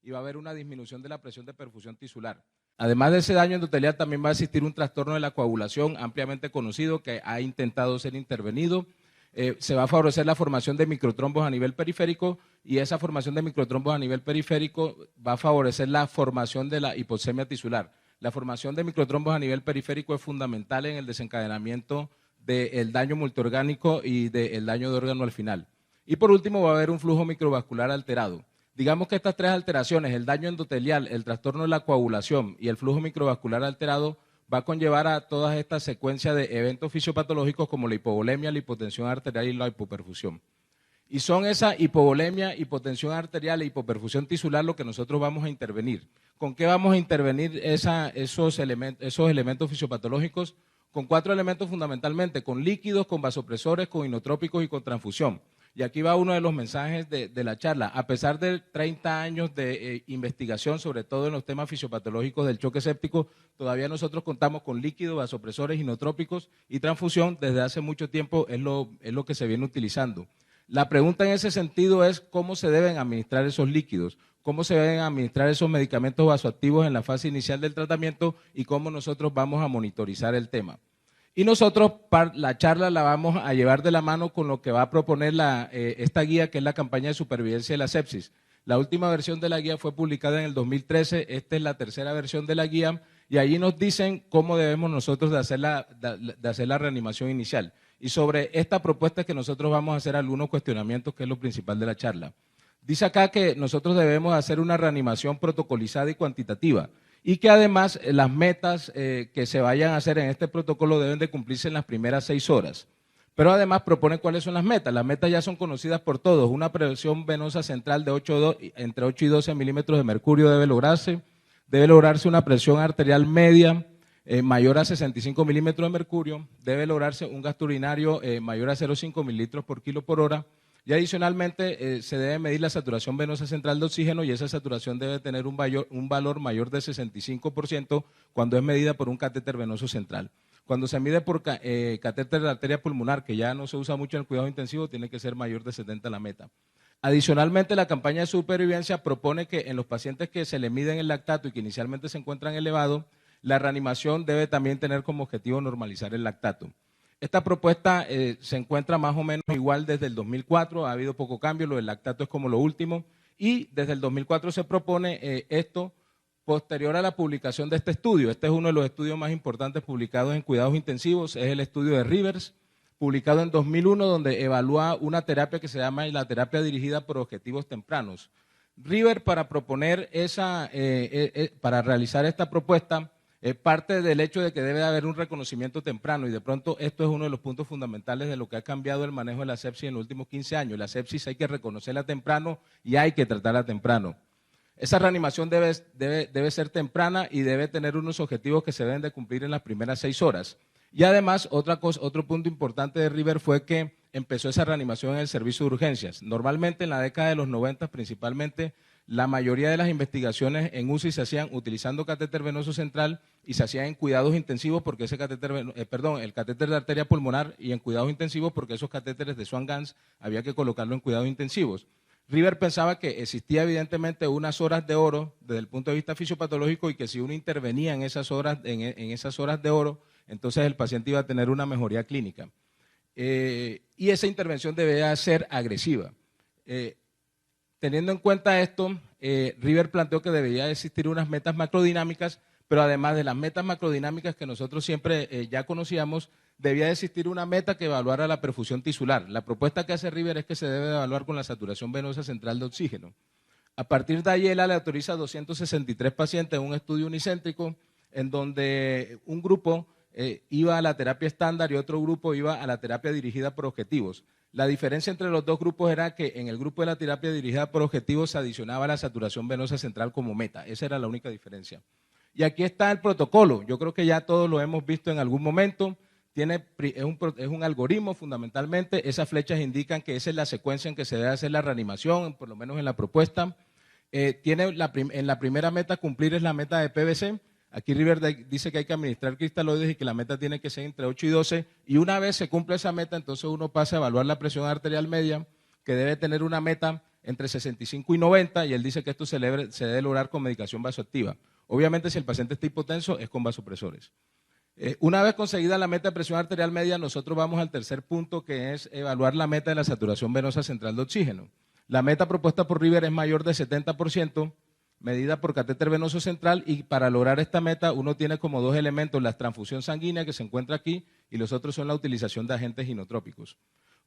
y va a haber una disminución de la presión de perfusión tisular. Además de ese daño endotelial, también va a existir un trastorno de la coagulación ampliamente conocido que ha intentado ser intervenido. Se va a favorecer la formación de microtrombos a nivel periférico y esa formación de microtrombos a nivel periférico va a favorecer la formación de la hipoxemia tisular. La formación de microtrombos a nivel periférico es fundamental en el desencadenamiento del daño multiorgánico y del daño de órgano al final. Y por último va a haber un flujo microvascular alterado. Digamos que estas tres alteraciones, el daño endotelial, el trastorno de la coagulación y el flujo microvascular alterado, va a conllevar a todas estas secuencias de eventos fisiopatológicos como la hipovolemia, la hipotensión arterial y la hipoperfusión. Y son esa hipovolemia, hipotensión arterial e hipoperfusión tisular lo que nosotros vamos a intervenir. ¿Con qué vamos a intervenir esos elementos fisiopatológicos? Con 4 elementos fundamentalmente, con líquidos, con vasopresores, con inotrópicos y con transfusión. Y aquí va uno de los mensajes de la charla. A pesar de 30 años de investigación, sobre todo en los temas fisiopatológicos del choque séptico, todavía nosotros contamos con líquidos, vasopresores, inotrópicos y transfusión. Desde hace mucho tiempo es lo que se viene utilizando. La pregunta en ese sentido es cómo se deben administrar esos líquidos, cómo se deben administrar esos medicamentos vasoactivos en la fase inicial del tratamiento y cómo nosotros vamos a monitorizar el tema. Y nosotros la charla la vamos a llevar de la mano con lo que va a proponer esta guía, que es la campaña de supervivencia de la sepsis. La última versión de la guía fue publicada en el 2013, esta es la tercera versión de la guía, y allí nos dicen cómo debemos nosotros de hacer la reanimación inicial. Y sobre esta propuesta que nosotros vamos a hacer algunos cuestionamientos, que es lo principal de la charla. Dice acá que nosotros debemos hacer una reanimación protocolizada y cuantitativa, y que además las metas que se vayan a hacer en este protocolo deben de cumplirse en las primeras 6 horas. Pero además propone cuáles son las metas. Las metas ya son conocidas por todos. Una presión venosa central de entre 8 y 12 milímetros de mercurio debe lograrse. Debe lograrse una presión arterial media mayor a 65 milímetros de mercurio. Debe lograrse un gasto urinario mayor a 0,5 mililitros por kilo por hora. Y adicionalmente se debe medir la saturación venosa central de oxígeno y esa saturación debe tener un valor mayor de 65% cuando es medida por un catéter venoso central. Cuando se mide por catéter de arteria pulmonar, que ya no se usa mucho en el cuidado intensivo, tiene que ser mayor de 70 la meta. Adicionalmente, la campaña de supervivencia propone que en los pacientes que se le miden el lactato y que inicialmente se encuentran elevados, la reanimación debe también tener como objetivo normalizar el lactato. Esta propuesta se encuentra más o menos igual desde el 2004, ha habido poco cambio, lo del lactato es como lo último, y desde el 2004 se propone esto posterior a la publicación de este estudio. Este es uno de los estudios más importantes publicados en cuidados intensivos, es el estudio de Rivers, publicado en 2001, donde evalúa una terapia que se llama la terapia dirigida por objetivos tempranos. Rivers, para proponer para realizar esta propuesta, parte del hecho de que debe haber un reconocimiento temprano y de pronto esto es uno de los puntos fundamentales de lo que ha cambiado el manejo de la sepsis en los últimos 15 años. La sepsis hay que reconocerla temprano y hay que tratarla temprano. Esa reanimación debe ser temprana y debe tener unos objetivos que se deben de cumplir en las primeras 6 horas. Y además, otro punto importante de River fue que empezó esa reanimación en el servicio de urgencias. Normalmente en la década de los 90 principalmente, la mayoría de las investigaciones en UCI se hacían utilizando catéter venoso central y se hacían en cuidados intensivos porque el catéter de arteria pulmonar y en cuidados intensivos porque esos catéteres de Swan-Ganz había que colocarlo en cuidados intensivos. River pensaba que existía evidentemente unas horas de oro desde el punto de vista fisiopatológico y que si uno intervenía en esas horas de oro, entonces el paciente iba a tener una mejoría clínica. Y esa intervención debía ser agresiva. Teniendo en cuenta esto, River planteó que debería existir unas metas macrodinámicas, pero además de las metas macrodinámicas que nosotros siempre ya conocíamos, debía existir una meta que evaluara la perfusión tisular. La propuesta que hace River es que se debe evaluar con la saturación venosa central de oxígeno. A partir de ahí, él le autoriza a 263 pacientes en un estudio unicéntrico, en donde un grupo iba a la terapia estándar y otro grupo iba a la terapia dirigida por objetivos. La diferencia entre los dos grupos era que en el grupo de la terapia dirigida por objetivos se adicionaba la saturación venosa central como meta. Esa era la única diferencia. Y aquí está el protocolo. Yo creo que ya todos lo hemos visto en algún momento. Es un algoritmo fundamentalmente. Esas flechas indican que esa es la secuencia en que se debe hacer la reanimación, por lo menos en la propuesta. En la primera meta cumplir es la meta de PVC. Aquí River dice que hay que administrar cristaloides y que la meta tiene que ser entre 8 y 12, y una vez se cumple esa meta, entonces uno pasa a evaluar la presión arterial media, que debe tener una meta entre 65 y 90, y él dice que esto se debe lograr con medicación vasoactiva. Obviamente, si el paciente está hipotenso, es con vasopresores. Una vez conseguida la meta de presión arterial media, nosotros vamos al tercer punto, que es evaluar la meta de la saturación venosa central de oxígeno. La meta propuesta por River es mayor de 70%, medida por catéter venoso central, y para lograr esta meta uno tiene como dos elementos: la transfusión sanguínea, que se encuentra aquí, y los otros son la utilización de agentes inotrópicos.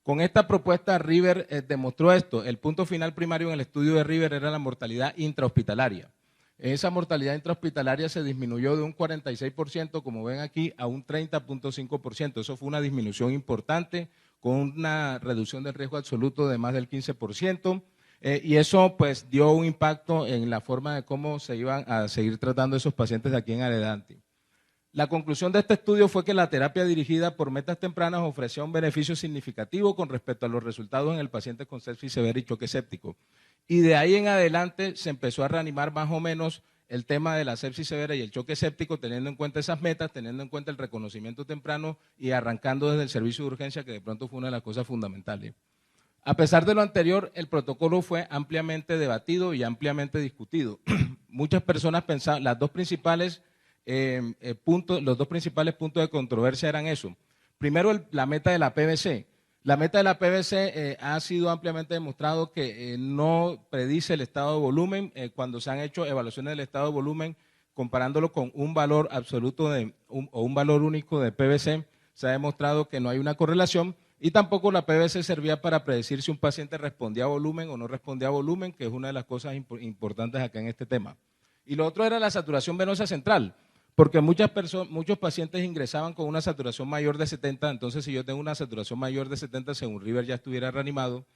Con esta propuesta River demostró esto. El punto final primario en el estudio de River era la mortalidad intrahospitalaria. Esa mortalidad intrahospitalaria se disminuyó de un 46%, como ven aquí, a un 30.5%. Eso fue una disminución importante, con una reducción del riesgo absoluto de más del 15%, y eso pues dio un impacto en la forma de cómo se iban a seguir tratando esos pacientes de aquí en adelante. La conclusión de este estudio fue que la terapia dirigida por metas tempranas ofrecía un beneficio significativo con respecto a los resultados en el paciente con sepsis severa y choque séptico. Y de ahí en adelante se empezó a reanimar más o menos el tema de la sepsis severa y el choque séptico, teniendo en cuenta esas metas, teniendo en cuenta el reconocimiento temprano y arrancando desde el servicio de urgencia, que de pronto fue una de las cosas fundamentales. A pesar de lo anterior, el protocolo fue ampliamente debatido y ampliamente discutido. Muchas personas pensaban, los dos principales puntos de controversia eran eso. Primero, la meta de la PVC. La meta de la PVC ha sido ampliamente demostrado que no predice el estado de volumen. Cuando se han hecho evaluaciones del estado de volumen, comparándolo con un valor absoluto o un valor único de PVC, se ha demostrado que no hay una correlación, y tampoco la PVC servía para predecir si un paciente respondía a volumen o no respondía a volumen, que es una de las cosas importantes acá en este tema. Y lo otro era la saturación venosa central, porque muchos pacientes ingresaban con una saturación mayor de 70, entonces si yo tengo una saturación mayor de 70, según River ya estuviera reanimado,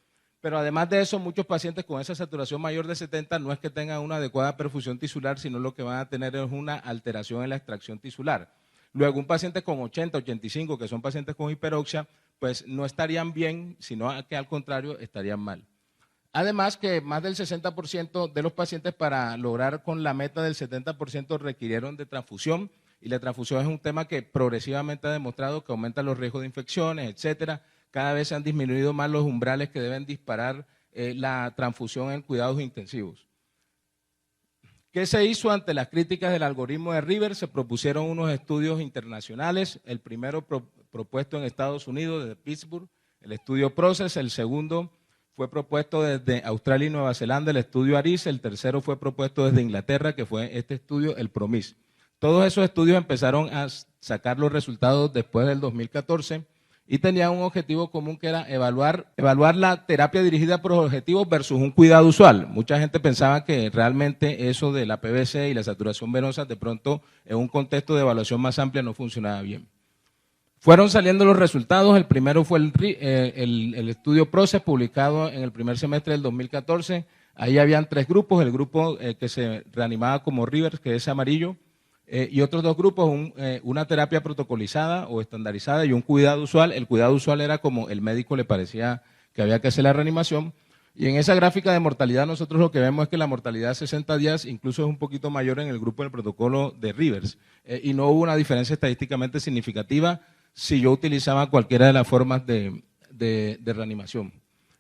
pero además de eso, muchos pacientes con esa saturación mayor de 70 no es que tengan una adecuada perfusión tisular, sino lo que van a tener es una alteración en la extracción tisular. Luego, un paciente con 80, 85, que son pacientes con hiperoxia, pues no estarían bien, sino que al contrario estarían mal. Además que más del 60% de los pacientes, para lograr con la meta del 70%, requirieron de transfusión, y la transfusión es un tema que progresivamente ha demostrado que aumenta los riesgos de infecciones, etcétera. Cada vez se han disminuido más los umbrales que deben disparar la transfusión en cuidados intensivos. ¿Qué se hizo ante las críticas del algoritmo de River? Se propusieron unos estudios internacionales, el primero propuesto en Estados Unidos, desde Pittsburgh, el estudio PROCESS, el segundo fue propuesto desde Australia y Nueva Zelanda, el estudio ARIS, el tercero fue propuesto desde Inglaterra, que fue este estudio, el PROMIS. Todos esos estudios empezaron a sacar los resultados después del 2014 y tenían un objetivo común, que era evaluar la terapia dirigida por objetivos versus un cuidado usual. Mucha gente pensaba que realmente eso de la PVC y la saturación venosa de pronto en un contexto de evaluación más amplia no funcionaba bien. Fueron saliendo los resultados. El primero fue el estudio PROCESS, publicado en el primer semestre del 2014. Ahí habían tres grupos: el grupo que se reanimaba como River, que es amarillo, y otros dos grupos, una terapia protocolizada o estandarizada y un cuidado usual. El cuidado usual era como el médico le parecía que había que hacer la reanimación. Y en esa gráfica de mortalidad nosotros lo que vemos es que la mortalidad a 60 días incluso es un poquito mayor en el grupo del protocolo de Rivers, y no hubo una diferencia estadísticamente significativa si yo utilizaba cualquiera de las formas de reanimación.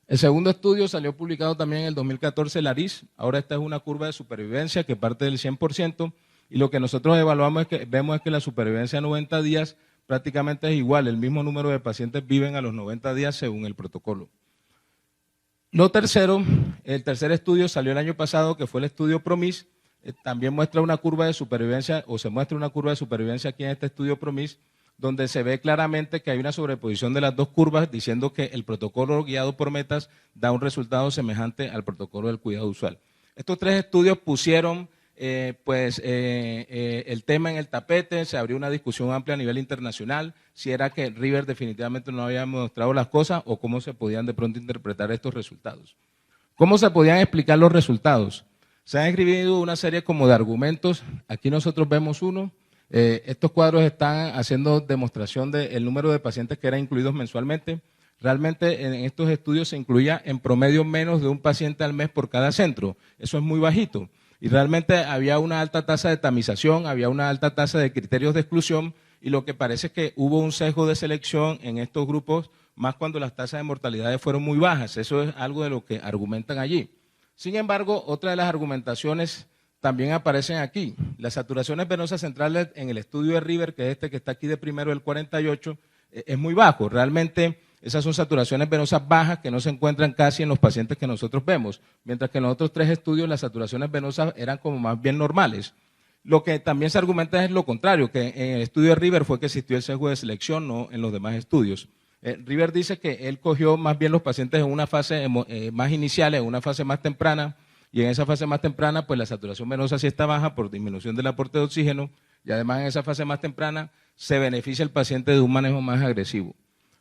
El segundo estudio salió publicado también en el 2014, el ARIS. Ahora esta es una curva de supervivencia que parte del 100%, y lo que nosotros evaluamos vemos es que la supervivencia a 90 días prácticamente es igual, el mismo número de pacientes viven a los 90 días según el protocolo. Lo tercero, el tercer estudio salió el año pasado, que fue el estudio PROMIS. También muestra una curva de supervivencia, o se muestra una curva de supervivencia aquí en este estudio PROMIS, donde se ve claramente que hay una sobreposición de las dos curvas, diciendo que el protocolo guiado por metas da un resultado semejante al protocolo del cuidado usual. Estos tres estudios pusieron el tema en el tapete, se abrió una discusión amplia a nivel internacional, si era que River definitivamente no había mostrado las cosas o cómo se podían de pronto interpretar estos resultados. ¿Cómo se podían explicar los resultados? Se han escrito una serie como de argumentos. Aquí nosotros vemos uno. Estos cuadros están haciendo demostración del número de pacientes que eran incluidos mensualmente. Realmente en estos estudios se incluía en promedio menos de un paciente al mes por cada centro. Eso es muy bajito. Y realmente había una alta tasa de tamización, había una alta tasa de criterios de exclusión, y lo que parece es que hubo un sesgo de selección en estos grupos más cuando las tasas de mortalidad fueron muy bajas. Eso es algo de lo que argumentan allí. Sin embargo, otra de las argumentaciones también aparecen aquí. Las saturaciones venosas centrales en el estudio de River, que es este que está aquí de primero, el 48, es muy bajo. Realmente esas son saturaciones venosas bajas que no se encuentran casi en los pacientes que nosotros vemos, mientras que en los otros 3 estudios las saturaciones venosas eran como más bien normales. Lo que también se argumenta es lo contrario, que en el estudio de River fue que existió el sesgo de selección, no en los demás estudios. River dice que él cogió más bien los pacientes en una fase más inicial, en una fase más temprana, y en esa fase más temprana, pues la saturación venosa sí está baja por disminución del aporte de oxígeno, y además en esa fase más temprana se beneficia el paciente de un manejo más agresivo.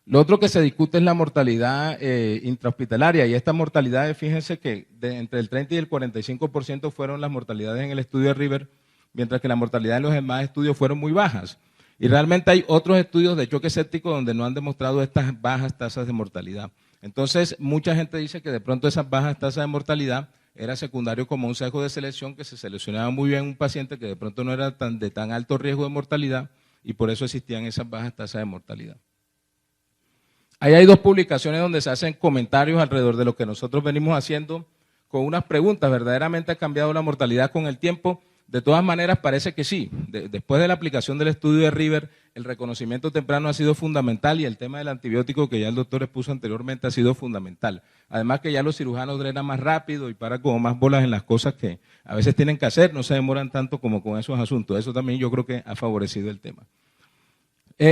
Lo otro que se discute es la mortalidad intrahospitalaria, y esta mortalidad, fíjense que entre el 30 y el 45% fueron las mortalidades en el estudio de River, mientras que la mortalidad en los demás estudios fueron muy bajas. Y realmente hay otros estudios de choque séptico donde no han demostrado estas bajas tasas de mortalidad. Entonces, mucha gente dice que de pronto esas bajas tasas de mortalidad era secundario como un sesgo de selección, que se seleccionaba muy bien un paciente que de pronto no era de tan alto riesgo de mortalidad, y por eso existían esas bajas tasas de mortalidad. Ahí hay 2 publicaciones donde se hacen comentarios alrededor de lo que nosotros venimos haciendo con unas preguntas. ¿Verdaderamente ha cambiado la mortalidad con el tiempo? De todas maneras, parece que sí. Después de la aplicación del estudio de River, el reconocimiento temprano ha sido fundamental, y el tema del antibiótico que ya el doctor expuso anteriormente ha sido fundamental. Además que ya los cirujanos drenan más rápido y paran como más bolas en las cosas que a veces tienen que hacer, no se demoran tanto como con esos asuntos. Eso también yo creo que ha favorecido el tema.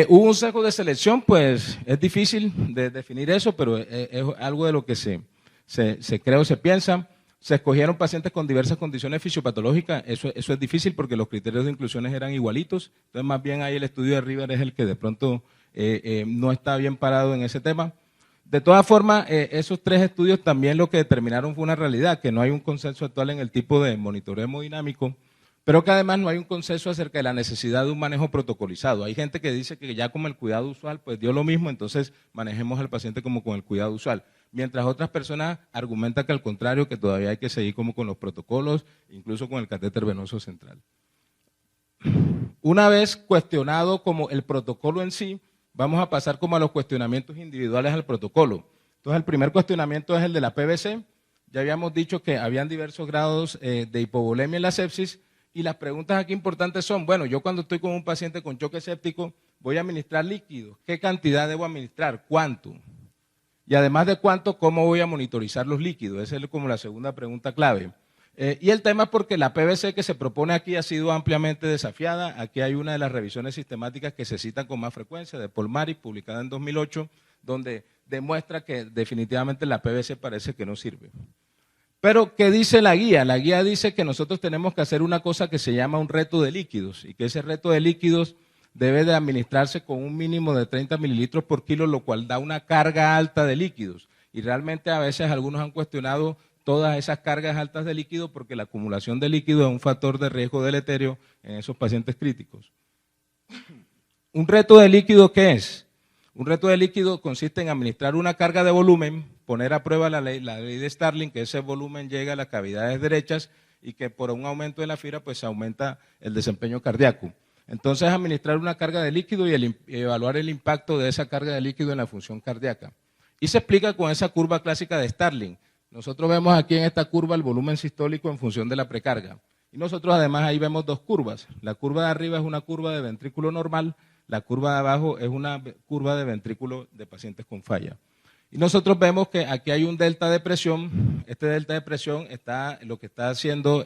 ¿Hubo un sesgo de selección? Pues es difícil de definir eso, pero es algo de lo que se cree o se piensa. Se escogieron pacientes con diversas condiciones fisiopatológicas, eso es difícil porque los criterios de inclusiones eran igualitos, entonces más bien ahí el estudio de River es el que de pronto no está bien parado en ese tema. De todas formas, esos 3 estudios también lo que determinaron fue una realidad, que no hay un consenso actual en el tipo de monitoreo hemodinámico, pero que además no hay un consenso acerca de la necesidad de un manejo protocolizado. Hay gente que dice que ya como el cuidado usual pues dio lo mismo, entonces manejemos al paciente como con el cuidado usual. Mientras otras personas argumentan que al contrario, que todavía hay que seguir como con los protocolos, incluso con el catéter venoso central. Una vez cuestionado como el protocolo en sí, vamos a pasar como a los cuestionamientos individuales al protocolo. Entonces el primer cuestionamiento es el de la PVC. Ya habíamos dicho que habían diversos grados de hipovolemia en la sepsis, y las preguntas aquí importantes son, bueno, yo cuando estoy con un paciente con choque séptico voy a administrar líquidos, ¿qué cantidad debo administrar? ¿Cuánto? Y además de cuánto, ¿cómo voy a monitorizar los líquidos? Esa es como la segunda pregunta clave. Y el tema es porque la PVC que se propone aquí ha sido ampliamente desafiada. Aquí hay una de las revisiones sistemáticas que se citan con más frecuencia, de Paul Marik, publicada en 2008, donde demuestra que definitivamente la PVC parece que no sirve. Pero, ¿qué dice la guía? La guía dice que nosotros tenemos que hacer una cosa que se llama un reto de líquidos, y que ese reto de líquidos debe de administrarse con un mínimo de 30 mililitros por kilo, lo cual da una carga alta de líquidos. Y realmente a veces algunos han cuestionado todas esas cargas altas de líquido porque la acumulación de líquido es un factor de riesgo deleterio en esos pacientes críticos. ¿Un reto de líquido qué es? Un reto de líquido consiste en administrar una carga de volumen, poner a prueba la ley de Starling, que ese volumen llega a las cavidades derechas y que por un aumento de la fibra pues se aumenta el desempeño cardíaco. Entonces, administrar una carga de líquido y evaluar el impacto de esa carga de líquido en la función cardíaca. Y se explica con esa curva clásica de Starling. Nosotros vemos aquí en esta curva el volumen sistólico en función de la precarga. Y nosotros además ahí vemos 2 curvas. La curva de arriba es una curva de ventrículo normal, la curva de abajo es una curva de ventrículo de pacientes con falla. Y nosotros vemos que aquí hay un delta de presión. Este delta de presión lo que está haciendo,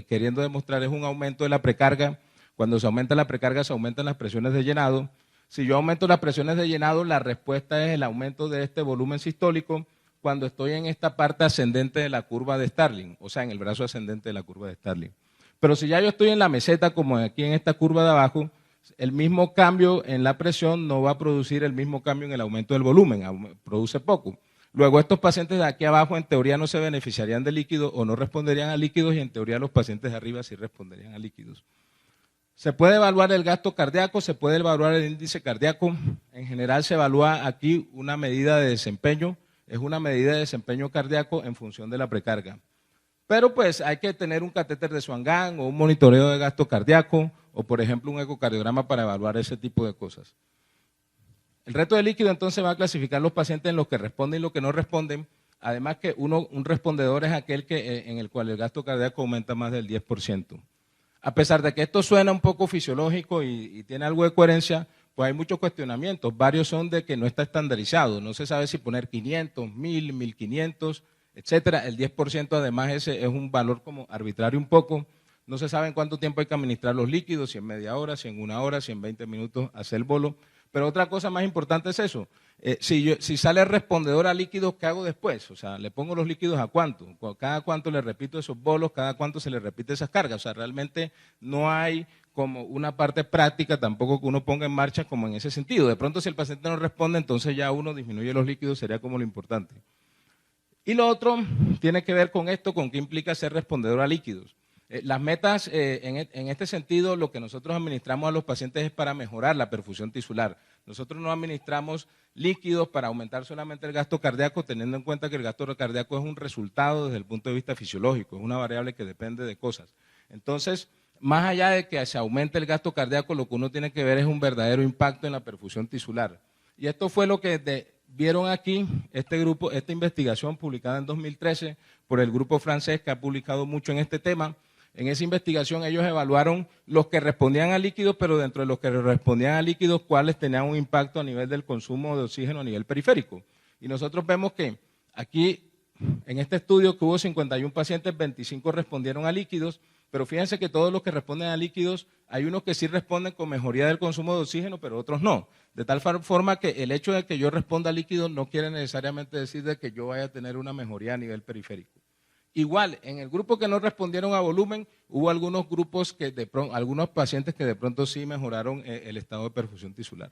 queriendo demostrar es un aumento de la precarga. Cuando se aumenta la precarga, se aumentan las presiones de llenado. Si yo aumento las presiones de llenado, la respuesta es el aumento de este volumen sistólico cuando estoy en esta parte ascendente de la curva de Starling, o sea, en el brazo ascendente de la curva de Starling. Pero si ya yo estoy en la meseta, como aquí en esta curva de abajo, el mismo cambio en la presión no va a producir el mismo cambio en el aumento del volumen, produce poco. Luego, estos pacientes de aquí abajo en teoría no se beneficiarían de líquidos o no responderían a líquidos, y en teoría los pacientes de arriba sí responderían a líquidos. Se puede evaluar el gasto cardíaco, se puede evaluar el índice cardíaco. En general se evalúa aquí una medida de desempeño, es una medida de desempeño cardíaco en función de la precarga. Pero pues hay que tener un catéter de Swan-Ganz o un monitoreo de gasto cardíaco o por ejemplo un ecocardiograma para evaluar ese tipo de cosas. El reto de líquido entonces va a clasificar los pacientes en los que responden y los que no responden. Además que un respondedor es aquel en el cual el gasto cardíaco aumenta más del 10%. A pesar de que esto suena un poco fisiológico y tiene algo de coherencia, pues hay muchos cuestionamientos. Varios son de que no está estandarizado. No se sabe si poner 500, 1000, 1500, etcétera. El 10% además ese es un valor como arbitrario un poco. No se sabe en cuánto tiempo hay que administrar los líquidos, si en media hora, si en una hora, si en 20 minutos hacer el bolo. Pero otra cosa más importante es eso. Si sale respondedor a líquidos, ¿qué hago después? O sea, ¿le pongo los líquidos a cuánto? ¿Cada cuánto le repito esos bolos? ¿Cada cuánto se le repite esas cargas? O sea, realmente no hay como una parte práctica tampoco que uno ponga en marcha como en ese sentido. De pronto, si el paciente no responde, entonces ya uno disminuye los líquidos, sería como lo importante. Y lo otro tiene que ver con esto, con qué implica ser respondedor a líquidos. Las metas, en este sentido, lo que nosotros administramos a los pacientes es para mejorar la perfusión tisular. Nosotros no administramos líquidos para aumentar solamente el gasto cardíaco, teniendo en cuenta que el gasto cardíaco es un resultado desde el punto de vista fisiológico, es una variable que depende de cosas. Entonces, más allá de que se aumente el gasto cardíaco, lo que uno tiene que ver es un verdadero impacto en la perfusión tisular. Y esto fue lo que vieron aquí, este grupo, esta investigación publicada en 2013 por el grupo francés que ha publicado mucho en este tema. En esa investigación ellos evaluaron los que respondían a líquidos, pero dentro de los que respondían a líquidos, cuáles tenían un impacto a nivel del consumo de oxígeno a nivel periférico. Y nosotros vemos que aquí, en este estudio que hubo 51 pacientes, 25 respondieron a líquidos, pero fíjense que todos los que responden a líquidos, hay unos que sí responden con mejoría del consumo de oxígeno, pero otros no. De tal forma que el hecho de que yo responda a líquidos no quiere necesariamente decir de que yo vaya a tener una mejoría a nivel periférico. Igual, en el grupo que no respondieron a volumen, hubo algunos grupos algunos pacientes que de pronto sí mejoraron el estado de perfusión tisular.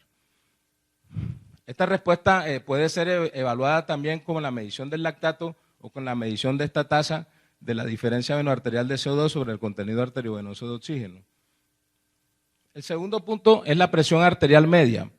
Esta respuesta puede ser evaluada también con la medición del lactato o con la medición de esta tasa de la diferencia venoarterial de CO2 sobre el contenido arteriovenoso de oxígeno. El segundo punto es la presión arterial media.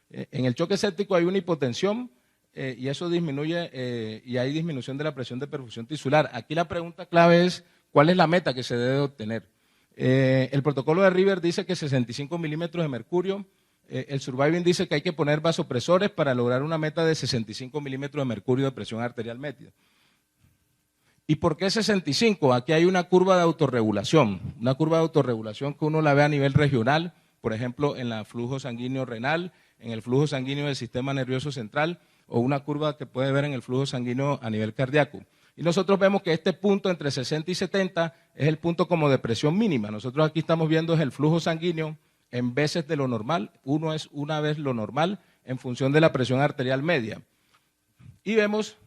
En el choque séptico hay una hipotensión, y eso disminuye, y hay disminución de la presión de perfusión tisular. Aquí la pregunta clave es, ¿cuál es la meta que se debe obtener? El protocolo de River dice que 65 milímetros de mercurio, el Surviving dice que hay que poner vasopresores para lograr una meta de 65 milímetros de mercurio de presión arterial media. ¿Y por qué 65? Aquí hay una curva de autorregulación que uno la ve a nivel regional, por ejemplo, en el flujo sanguíneo renal, en el flujo sanguíneo del sistema nervioso central, o una curva que puede ver en el flujo sanguíneo a nivel cardíaco. Y nosotros vemos que este punto entre 60 y 70 es el punto como de presión mínima. Nosotros aquí estamos viendo el flujo sanguíneo en veces de lo normal, uno es una vez lo normal en función de la presión arterial media. Y vemos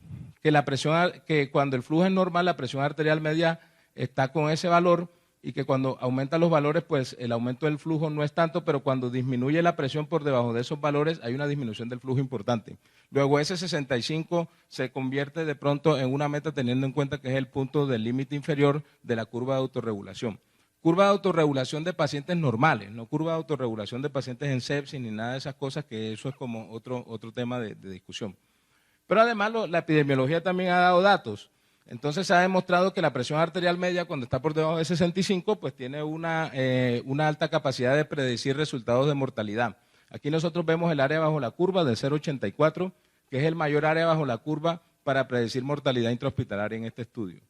que cuando el flujo es normal, la presión arterial media está con ese valor, y que cuando aumentan los valores, pues el aumento del flujo no es tanto, pero cuando disminuye la presión por debajo de esos valores, hay una disminución del flujo importante. Luego ese 65 se convierte de pronto en una meta teniendo en cuenta que es el punto del límite inferior de la curva de autorregulación. Curva de autorregulación de pacientes normales, no curva de autorregulación de pacientes en sepsis ni nada de esas cosas, que eso es como otro tema de discusión. Pero además la epidemiología también ha dado datos. Entonces se ha demostrado que la presión arterial media, cuando está por debajo de 65, pues tiene una alta capacidad de predecir resultados de mortalidad. Aquí nosotros vemos el área bajo la curva de 0,84, que es el mayor área bajo la curva para predecir mortalidad intrahospitalaria en este estudio.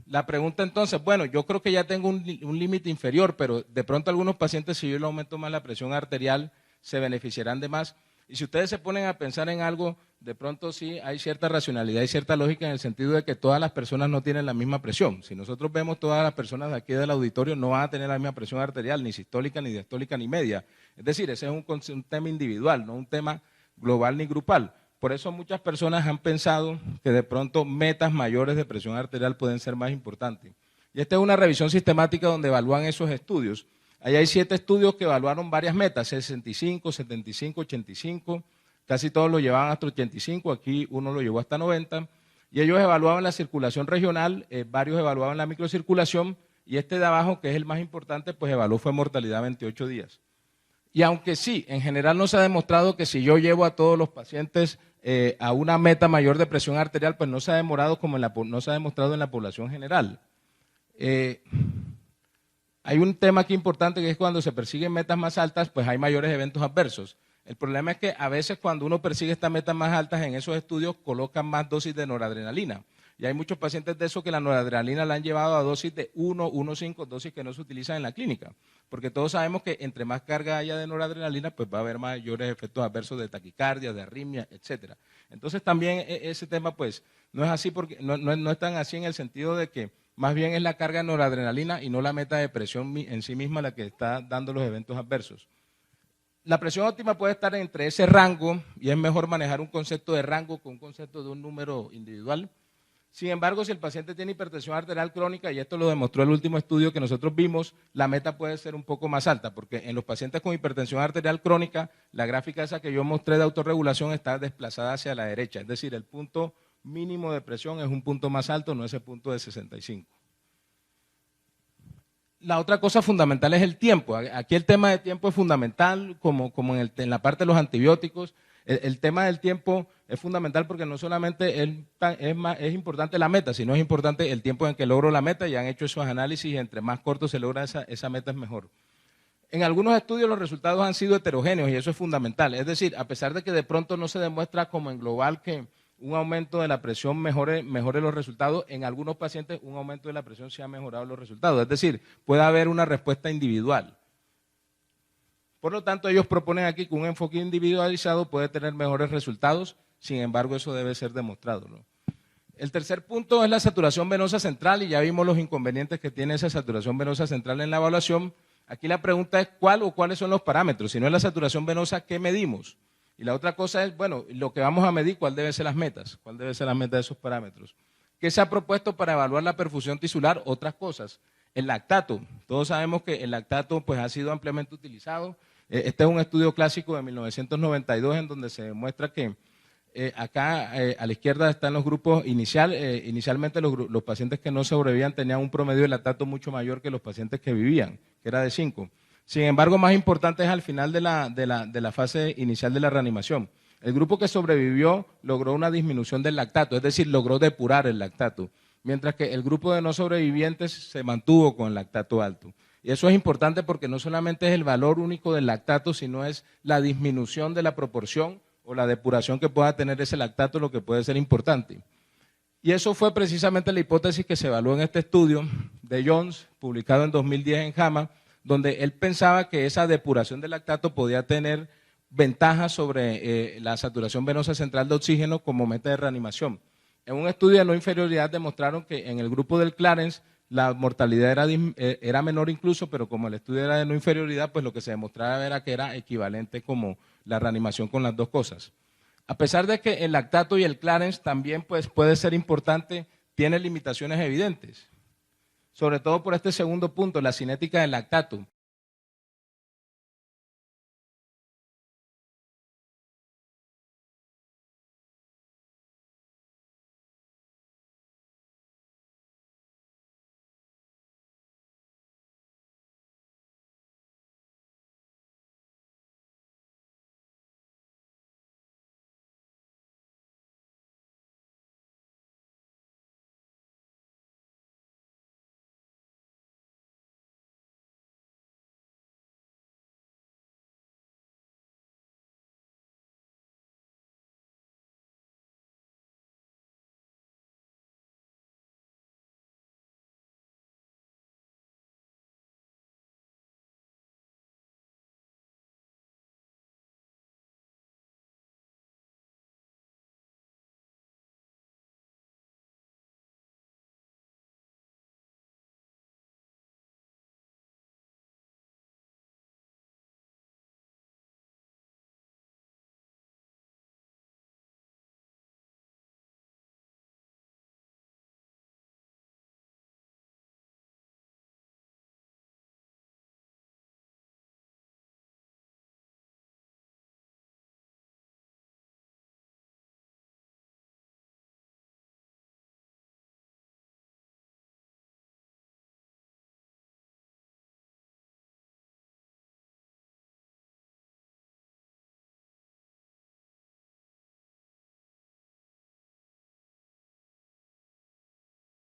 La pregunta entonces, bueno, yo creo que ya tengo un límite inferior, pero de pronto algunos pacientes, si yo le aumento más la presión arterial, se beneficiarán de más. Y si ustedes se ponen a pensar en algo, de pronto sí hay cierta racionalidad y cierta lógica en el sentido de que todas las personas no tienen la misma presión. Si nosotros vemos todas las personas de aquí del auditorio, no van a tener la misma presión arterial, ni sistólica, ni diastólica, ni media. Es decir, ese es un tema individual, no un tema global ni grupal. Por eso muchas personas han pensado que de pronto metas mayores de presión arterial pueden ser más importantes. Y esta es una revisión sistemática donde evalúan esos estudios. Ahí hay 7 estudios que evaluaron varias metas, 65, 75, 85, casi todos lo llevaban hasta 85, aquí uno lo llevó hasta 90, y ellos evaluaban la circulación regional, varios evaluaban la microcirculación, y este de abajo, que es el más importante, pues evaluó fue mortalidad 28 días. Y aunque sí, en general no se ha demostrado que si yo llevo a todos los pacientes a una meta mayor de presión arterial, pues no se ha demostrado en la población general. Hay un tema aquí importante, que es cuando se persiguen metas más altas, pues hay mayores eventos adversos. El problema es que a veces cuando uno persigue estas metas más altas, en esos estudios colocan más dosis de noradrenalina. Y hay muchos pacientes de esos que la noradrenalina la han llevado a dosis de 1,5 dosis que no se utilizan en la clínica. Porque todos sabemos que entre más carga haya de noradrenalina, pues va a haber mayores efectos adversos de taquicardia, de arritmia, etcétera. Entonces también ese tema pues no es así, porque no es tan así en el sentido de que más bien es la carga de noradrenalina y no la meta de presión en sí misma la que está dando los eventos adversos. La presión óptima puede estar entre ese rango y es mejor manejar un concepto de rango con un concepto de un número individual. Sin embargo, si el paciente tiene hipertensión arterial crónica, y esto lo demostró el último estudio que nosotros vimos, la meta puede ser un poco más alta, porque en los pacientes con hipertensión arterial crónica, la gráfica esa que yo mostré de autorregulación está desplazada hacia la derecha, es decir, el punto mínimo de presión es un punto más alto, no ese punto de 65. La otra cosa fundamental es el tiempo. Aquí el tema de tiempo es fundamental, como en la parte de los antibióticos. El tema del tiempo es fundamental porque no solamente es importante la meta, sino es importante el tiempo en que logro la meta, y han hecho esos análisis y entre más corto se logra esa meta es mejor. En algunos estudios los resultados han sido heterogéneos y eso es fundamental. Es decir, a pesar de que de pronto no se demuestra como en global que un aumento de la presión mejore los resultados, en algunos pacientes un aumento de la presión sí ha mejorado los resultados. Es decir, puede haber una respuesta individual. Por lo tanto, ellos proponen aquí que un enfoque individualizado puede tener mejores resultados, sin embargo, eso debe ser demostrado, ¿no? El tercer punto es la saturación venosa central, y ya vimos los inconvenientes que tiene esa saturación venosa central en la evaluación. Aquí la pregunta es ¿cuál o cuáles son los parámetros? Si no es la saturación venosa, ¿qué medimos? Y la otra cosa es, bueno, lo que vamos a medir, ¿cuál deben ser las metas? ¿Cuál debe ser la meta de esos parámetros? ¿Qué se ha propuesto para evaluar la perfusión tisular? Otras cosas. El lactato. Todos sabemos que el lactato pues, ha sido ampliamente utilizado. Este es un estudio clásico de 1992 en donde se demuestra que acá a la izquierda están los grupos inicialmente los pacientes que no sobrevivían tenían un promedio de lactato mucho mayor que los pacientes que vivían, que era de 5. Sin embargo, más importante es al final de la fase inicial de la reanimación. El grupo que sobrevivió logró una disminución del lactato, es decir, logró depurar el lactato, mientras que el grupo de no sobrevivientes se mantuvo con el lactato alto. Y eso es importante porque no solamente es el valor único del lactato, sino es la disminución de la proporción o la depuración que pueda tener ese lactato, lo que puede ser importante. Y eso fue precisamente la hipótesis que se evaluó en este estudio de Jones, publicado en 2010 en JAMA, donde él pensaba que esa depuración del lactato podía tener ventajas sobre la saturación venosa central de oxígeno como meta de reanimación. En un estudio de no inferioridad demostraron que en el grupo del Clarence la mortalidad era menor incluso, pero como el estudio era de no inferioridad, pues lo que se demostraba era que era equivalente como la reanimación con las dos cosas. A pesar de que el lactato y el Clarence también pues, puede ser importante, tiene limitaciones evidentes. Sobre todo por este segundo punto, la cinética del lactato.